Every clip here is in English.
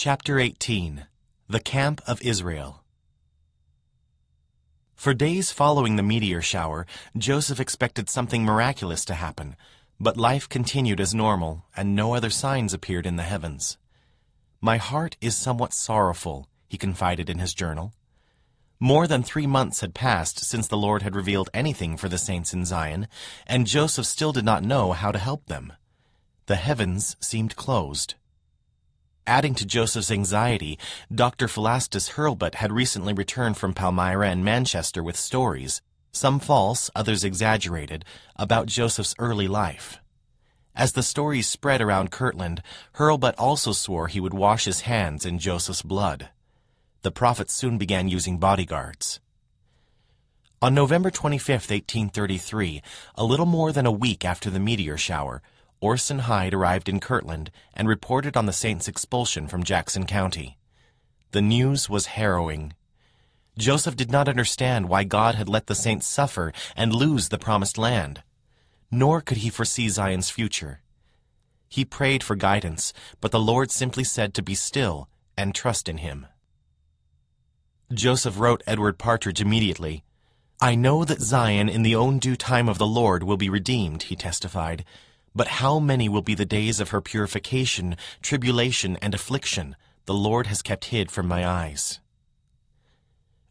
Chapter 18. The Camp of Israel. For days following the meteor shower, Joseph expected something miraculous to happen, but life continued as normal, and no other signs appeared in the heavens. "My heart is somewhat sorrowful," he confided in his journal. More than 3 months had passed since the Lord had revealed anything for the saints in Zion, and Joseph still did not know how to help them. The heavens seemed closed. Adding to Joseph's anxiety, Dr. Philastus Hurlbut had recently returned from Palmyra and Manchester with stories, some false, others exaggerated, about Joseph's early life. As the stories spread around Kirtland, Hurlbut also swore he would wash his hands in Joseph's blood. The prophet soon began using bodyguards. On November 25, 1833, a little more than a week after the meteor shower, Orson Hyde arrived in Kirtland and reported on the saints' expulsion from Jackson County. The news was harrowing. Joseph did not understand why God had let the saints suffer and lose the promised land, nor could he foresee Zion's future. He prayed for guidance, but the Lord simply said to be still and trust in him. Joseph wrote Edward Partridge immediately. "I know that Zion in the own due time of the Lord will be redeemed," he testified. "But how many will be the days of her purification, tribulation, and affliction the Lord has kept hid from my eyes."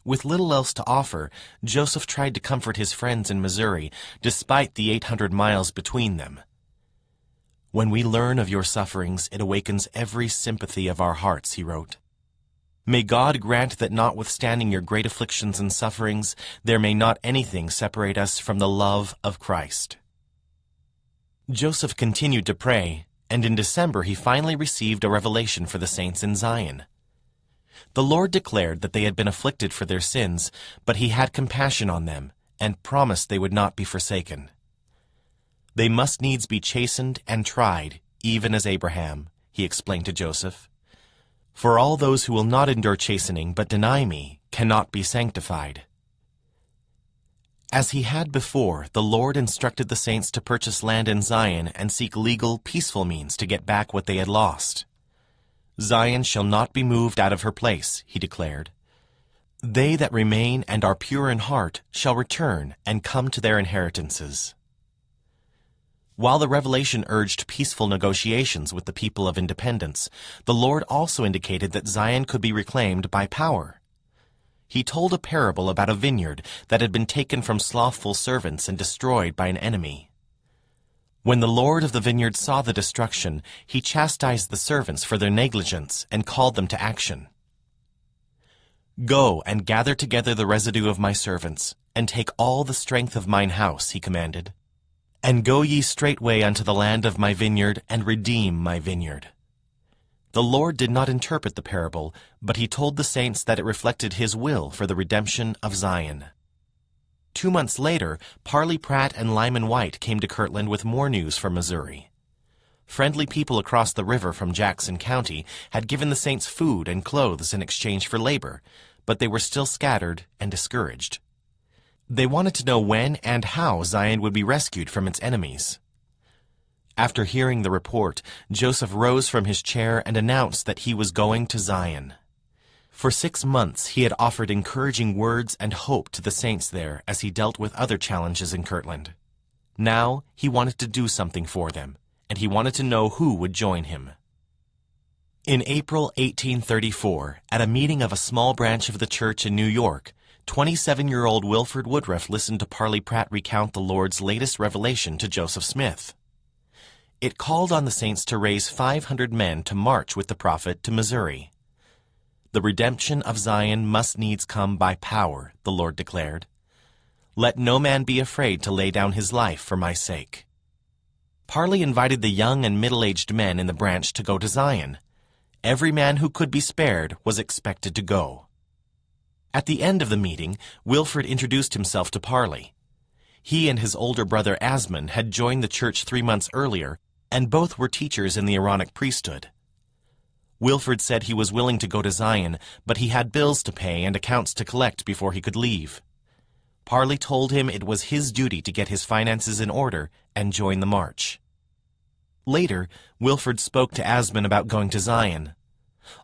With little else to offer, Joseph tried to comfort his friends in Missouri, despite the 800 miles between them. "When we learn of your sufferings, it awakens every sympathy of our hearts," he wrote. "May God grant that notwithstanding your great afflictions and sufferings, there may not anything separate us from the love of Christ." Joseph continued to pray, and in December he finally received a revelation for the saints in Zion. The Lord declared that they had been afflicted for their sins, but he had compassion on them, and promised they would not be forsaken. "They must needs be chastened and tried, even as Abraham," he explained to Joseph. "For all those who will not endure chastening but deny me cannot be sanctified." As he had before, the Lord instructed the saints to purchase land in Zion and seek legal, peaceful means to get back what they had lost. "Zion shall not be moved out of her place," he declared. "They that remain and are pure in heart shall return and come to their inheritances." While the revelation urged peaceful negotiations with the people of independence, the Lord also indicated that Zion could be reclaimed by power. He told a parable about a vineyard that had been taken from slothful servants and destroyed by an enemy. When the Lord of the vineyard saw the destruction, he chastised the servants for their negligence and called them to action. "Go and gather together the residue of my servants, and take all the strength of mine house," he commanded. "And go ye straightway unto the land of my vineyard, and redeem my vineyard." The Lord did not interpret the parable, but he told the saints that it reflected his will for the redemption of Zion. 2 months later, Parley Pratt and Lyman White came to Kirtland with more news from Missouri. Friendly people across the river from Jackson County had given the saints food and clothes in exchange for labor, but they were still scattered and discouraged. They wanted to know when and how Zion would be rescued from its enemies. After hearing the report, Joseph rose from his chair and announced that he was going to Zion. For 6 months he had offered encouraging words and hope to the saints there as he dealt with other challenges in Kirtland. Now he wanted to do something for them, and he wanted to know who would join him. In April 1834, at a meeting of a small branch of the church in New York, 27-year-old Wilford Woodruff listened to Parley Pratt recount the Lord's latest revelation to Joseph Smith. It called on the saints to raise 500 men to march with the prophet to Missouri. "The redemption of Zion must needs come by power," the Lord declared. "Let no man be afraid to lay down his life for my sake." Parley invited the young and middle-aged men in the branch to go to Zion. Every man who could be spared was expected to go. At the end of the meeting, Wilford introduced himself to Parley. He and his older brother Asmon had joined the church 3 months earlier, and both were teachers in the Aaronic priesthood. Wilford said he was willing to go to Zion, but he had bills to pay and accounts to collect before he could leave. Parley told him it was his duty to get his finances in order and join the march. Later, Wilford spoke to Asmon about going to Zion.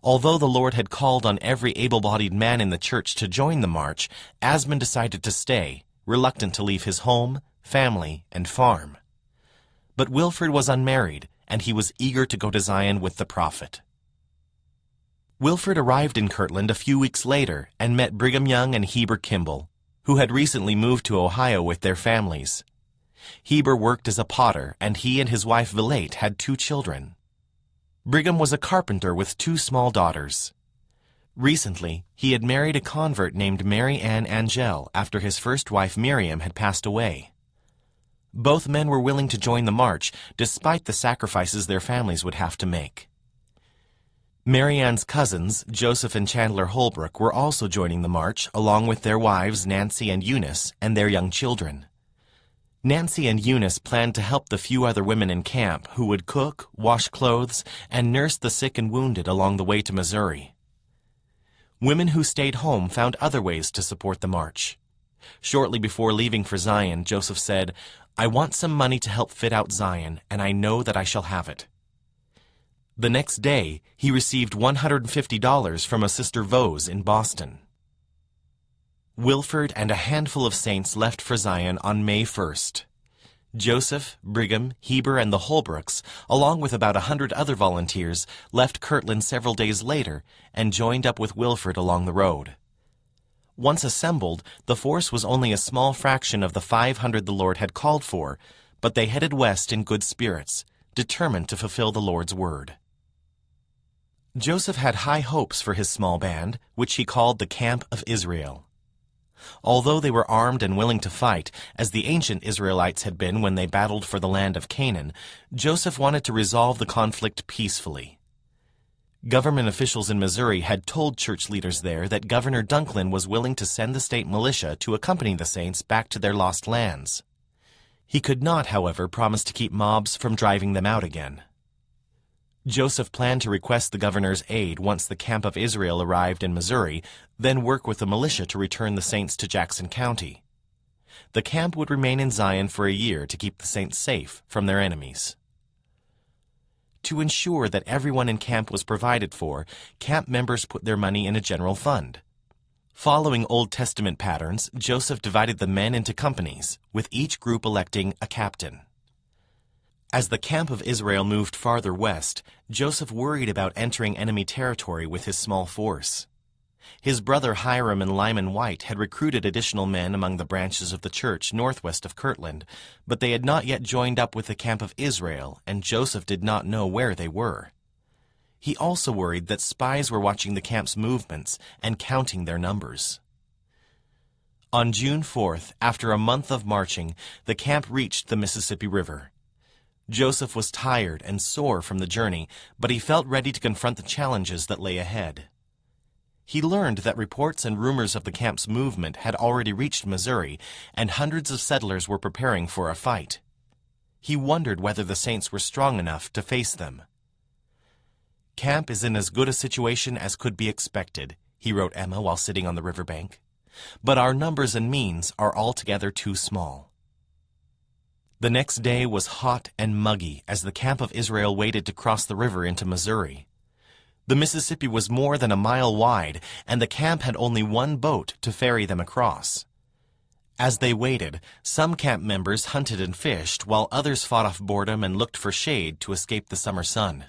Although the Lord had called on every able-bodied man in the church to join the march, Asmund decided to stay, reluctant to leave his home, family, and farm. But Wilfrid was unmarried, and he was eager to go to Zion with the prophet. Wilfrid arrived in Kirtland a few weeks later and met Brigham Young and Heber Kimball, who had recently moved to Ohio with their families. Heber worked as a potter, and he and his wife Vilate had 2 children. Brigham was a carpenter with 2 small daughters. Recently, he had married a convert named Mary Ann Angell after his first wife Miriam had passed away. Both men were willing to join the march, despite the sacrifices their families would have to make. Mary Ann's cousins, Joseph and Chandler Holbrook, were also joining the march, along with their wives Nancy and Eunice and their young children. Nancy and Eunice planned to help the few other women in camp who would cook, wash clothes, and nurse the sick and wounded along the way to Missouri. Women who stayed home found other ways to support the march. Shortly before leaving for Zion, Joseph said, "I want some money to help fit out Zion, and I know that I shall have it." The next day, he received $150 from a Sister Vose in Boston. Wilfrid and a handful of saints left for Zion on May 1st. Joseph, Brigham, Heber, and the Holbrooks, along with about 100 other volunteers, left Kirtland several days later and joined up with Wilfrid along the road. Once assembled, the force was only a small fraction of the 500 the Lord had called for, but they headed west in good spirits, determined to fulfill the Lord's word. Joseph had high hopes for his small band, which he called the Camp of Israel. Although they were armed and willing to fight, as the ancient Israelites had been when they battled for the land of Canaan, Joseph wanted to resolve the conflict peacefully. Government officials in Missouri had told church leaders there that Governor Dunklin was willing to send the state militia to accompany the saints back to their lost lands. He could not, however, promise to keep mobs from driving them out again. Joseph planned to request the governor's aid once the Camp of Israel arrived in Missouri, then work with the militia to return the saints to Jackson County. The camp would remain in Zion for a year to keep the saints safe from their enemies. To ensure that everyone in camp was provided for, camp members put their money in a general fund. Following Old Testament patterns, Joseph divided the men into companies, with each group electing a captain. As the Camp of Israel moved farther west, Joseph worried about entering enemy territory with his small force. His brother Hiram and Lyman White had recruited additional men among the branches of the church northwest of Kirtland, but they had not yet joined up with the Camp of Israel, and Joseph did not know where they were. He also worried that spies were watching the camp's movements and counting their numbers. On June 4th, after a month of marching, the camp reached the Mississippi River. Joseph was tired and sore from the journey, but he felt ready to confront the challenges that lay ahead. He learned that reports and rumors of the camp's movement had already reached Missouri, and hundreds of settlers were preparing for a fight. He wondered whether the saints were strong enough to face them. "Camp is in as good a situation as could be expected," he wrote Emma while sitting on the riverbank, "but our numbers and means are altogether too small." The next day was hot and muggy as the Camp of Israel waited to cross the river into Missouri. The Mississippi was more than a mile wide, and the camp had only one boat to ferry them across. As they waited, some camp members hunted and fished, while others fought off boredom and looked for shade to escape the summer sun.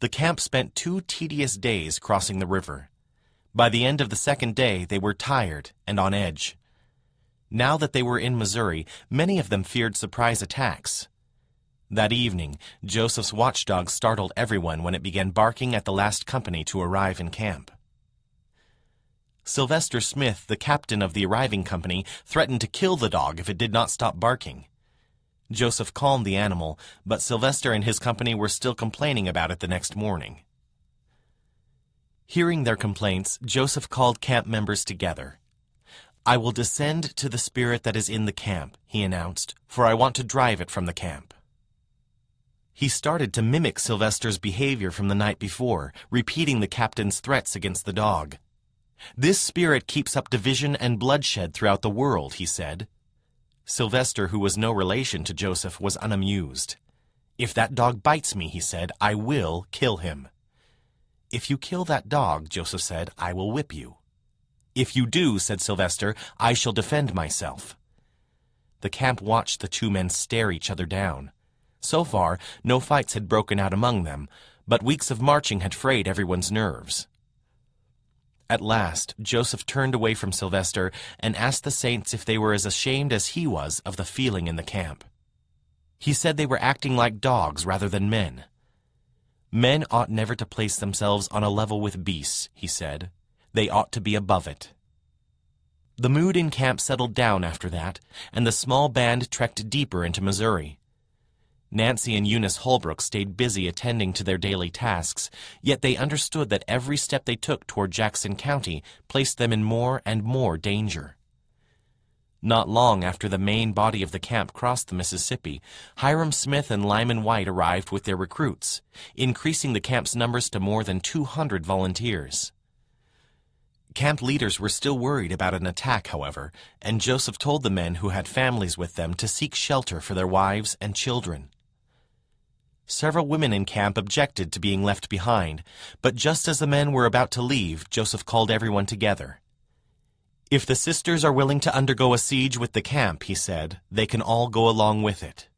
The camp spent 2 tedious days crossing the river. By the end of the second day, they were tired and on edge. Now that they were in Missouri, many of them feared surprise attacks. That evening, Joseph's watchdog startled everyone when it began barking at the last company to arrive in camp. Sylvester Smith, the captain of the arriving company, threatened to kill the dog if it did not stop barking. Joseph calmed the animal, but Sylvester and his company were still complaining about it the next morning. Hearing their complaints, Joseph called camp members together. "I will descend to the spirit that is in the camp," he announced, "for I want to drive it from the camp." He started to mimic Sylvester's behavior from the night before, repeating the captain's threats against the dog. "This spirit keeps up division and bloodshed throughout the world," he said. Sylvester, who was no relation to Joseph, was unamused. "If that dog bites me," he said, "I will kill him." "If you kill that dog," Joseph said, "I will whip you." "If you do," said Sylvester, "I shall defend myself." The camp watched the two men stare each other down. So far, no fights had broken out among them, but weeks of marching had frayed everyone's nerves. At last, Joseph turned away from Sylvester and asked the saints if they were as ashamed as he was of the feeling in the camp. He said they were acting like dogs rather than men. "Men ought never to place themselves on a level with beasts," he said. "They ought to be above it." The mood in camp settled down after that, and the small band trekked deeper into Missouri. Nancy and Eunice Holbrook stayed busy attending to their daily tasks, yet they understood that every step they took toward Jackson County placed them in more and more danger. Not long after the main body of the camp crossed the Mississippi, Hiram Smith and Lyman White arrived with their recruits, increasing the camp's numbers to more than 200 volunteers. Camp leaders were still worried about an attack, however, and Joseph told the men who had families with them to seek shelter for their wives and children. Several women in camp objected to being left behind, but just as the men were about to leave, Joseph called everyone together. "If the sisters are willing to undergo a siege with the camp," he said, "they can all go along with it."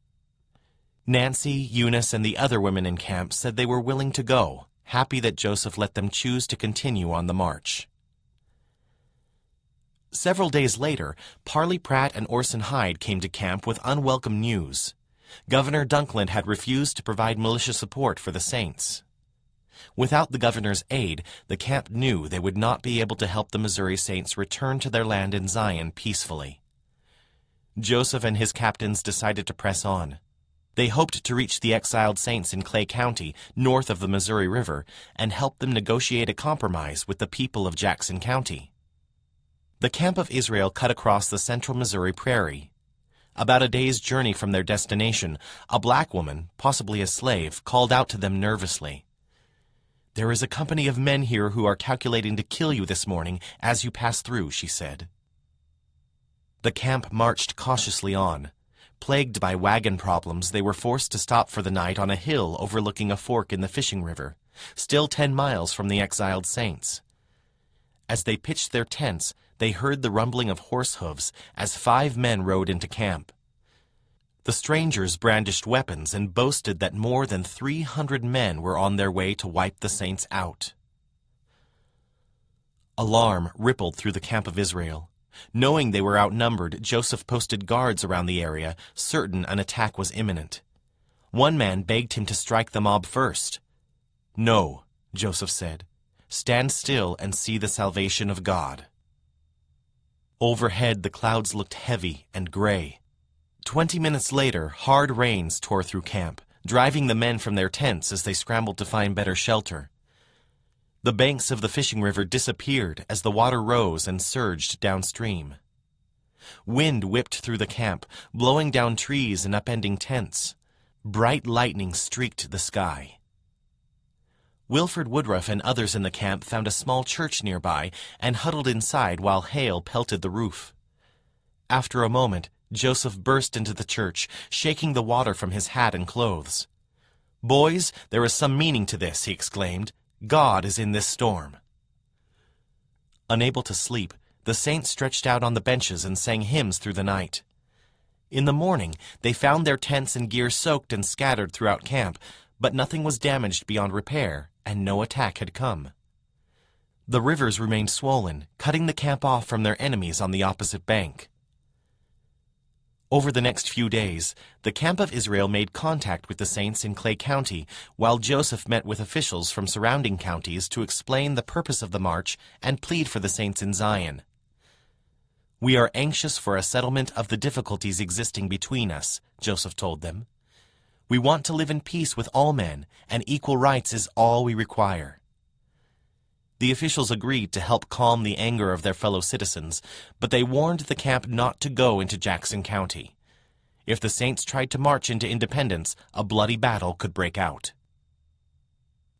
Nancy, Eunice, and the other women in camp said they were willing to go, happy that Joseph let them choose to continue on the march. Several days later, Parley Pratt and Orson Hyde came to camp with unwelcome news. Governor Dunkland had refused to provide militia support for the Saints. Without the governor's aid, the camp knew they would not be able to help the Missouri Saints return to their land in Zion peacefully. Joseph and his captains decided to press on. They hoped to reach the exiled Saints in Clay County, north of the Missouri River, and help them negotiate a compromise with the people of Jackson County. The camp of Israel cut across the central Missouri prairie. About a day's journey from their destination, a black woman, possibly a slave, called out to them nervously. "There is a company of men here who are calculating to kill you this morning as you pass through," she said. The camp marched cautiously on. Plagued by wagon problems, they were forced to stop for the night on a hill overlooking a fork in the fishing river, still 10 miles from the exiled Saints. As they pitched their tents, they heard the rumbling of horse hooves as 5 men rode into camp. The strangers brandished weapons and boasted that more than 300 men were on their way to wipe the Saints out. Alarm rippled through the camp of Israel. Knowing they were outnumbered, Joseph posted guards around the area, certain an attack was imminent. One man begged him to strike the mob first. "No," Joseph said. "Stand still and see the salvation of God." Overhead, the clouds looked heavy and gray. 20 minutes later, hard rains tore through camp, driving the men from their tents as they scrambled to find better shelter. The banks of the fishing river disappeared as the water rose and surged downstream. Wind whipped through the camp, blowing down trees and upending tents. Bright lightning streaked the sky. Wilford Woodruff and others in the camp found a small church nearby and huddled inside while hail pelted the roof. After a moment, Joseph burst into the church, shaking the water from his hat and clothes. "Boys, there is some meaning to this," he exclaimed. "God is in this storm." Unable to sleep, the Saints stretched out on the benches and sang hymns through the night. In the morning, they found their tents and gear soaked and scattered throughout camp, but nothing was damaged beyond repair, and no attack had come. The rivers remained swollen, cutting the camp off from their enemies on the opposite bank. Over the next few days, the camp of Israel made contact with the Saints in Clay County, while Joseph met with officials from surrounding counties to explain the purpose of the march and plead for the Saints in Zion. "We are anxious for a settlement of the difficulties existing between us," Joseph told them. "We want to live in peace with all men, and equal rights is all we require." The officials agreed to help calm the anger of their fellow citizens, but they warned the camp not to go into Jackson County. If the Saints tried to march into Independence, a bloody battle could break out.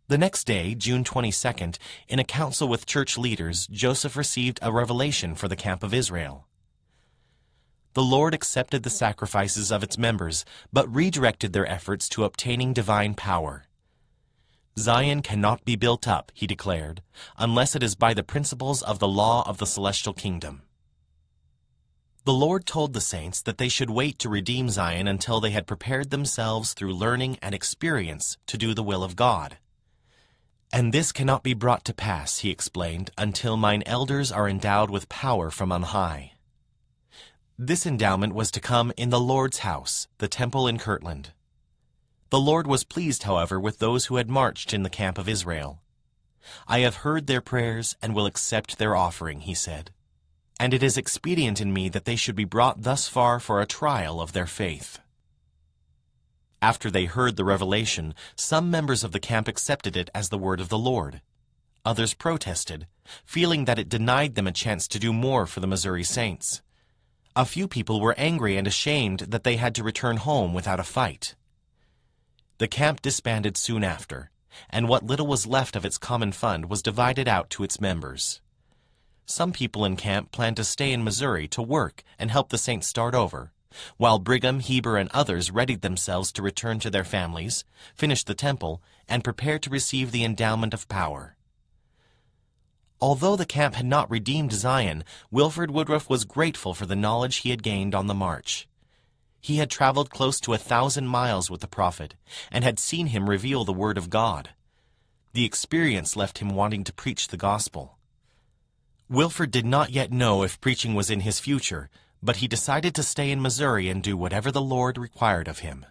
The next day, June 22nd, in a council with church leaders, Joseph received a revelation for the camp of Israel. The Lord accepted the sacrifices of its members, but redirected their efforts to obtaining divine power. Zion cannot be built up, he declared, unless it is by the principles of the law of the celestial kingdom. The Lord told the saints that they should wait to redeem Zion until they had prepared themselves through learning and experience to do the will of God. And this cannot be brought to pass, he explained, until mine elders are endowed with power from on high. This endowment was to come in the Lord's house, the temple in Kirtland. The Lord was pleased, however, with those who had marched in the camp of Israel. I have heard their prayers and will accept their offering, he said. And it is expedient in me that they should be brought thus far for a trial of their faith. After they heard the revelation, some members of the camp accepted it as the word of the Lord. Others protested, feeling that it denied them a chance to do more for the Missouri Saints. A few people were angry and ashamed that they had to return home without a fight. The camp disbanded soon after, and what little was left of its common fund was divided out to its members. Some people in camp planned to stay in Missouri to work and help the Saints start over, while Brigham, Heber, and others readied themselves to return to their families, finish the temple, and prepare to receive the endowment of power. Although the camp had not redeemed Zion, Wilford Woodruff was grateful for the knowledge he had gained on the march. He had traveled close to 1,000 miles with the prophet and had seen him reveal the word of God. The experience left him wanting to preach the gospel. Wilford did not yet know if preaching was in his future, but he decided to stay in Missouri and do whatever the Lord required of him.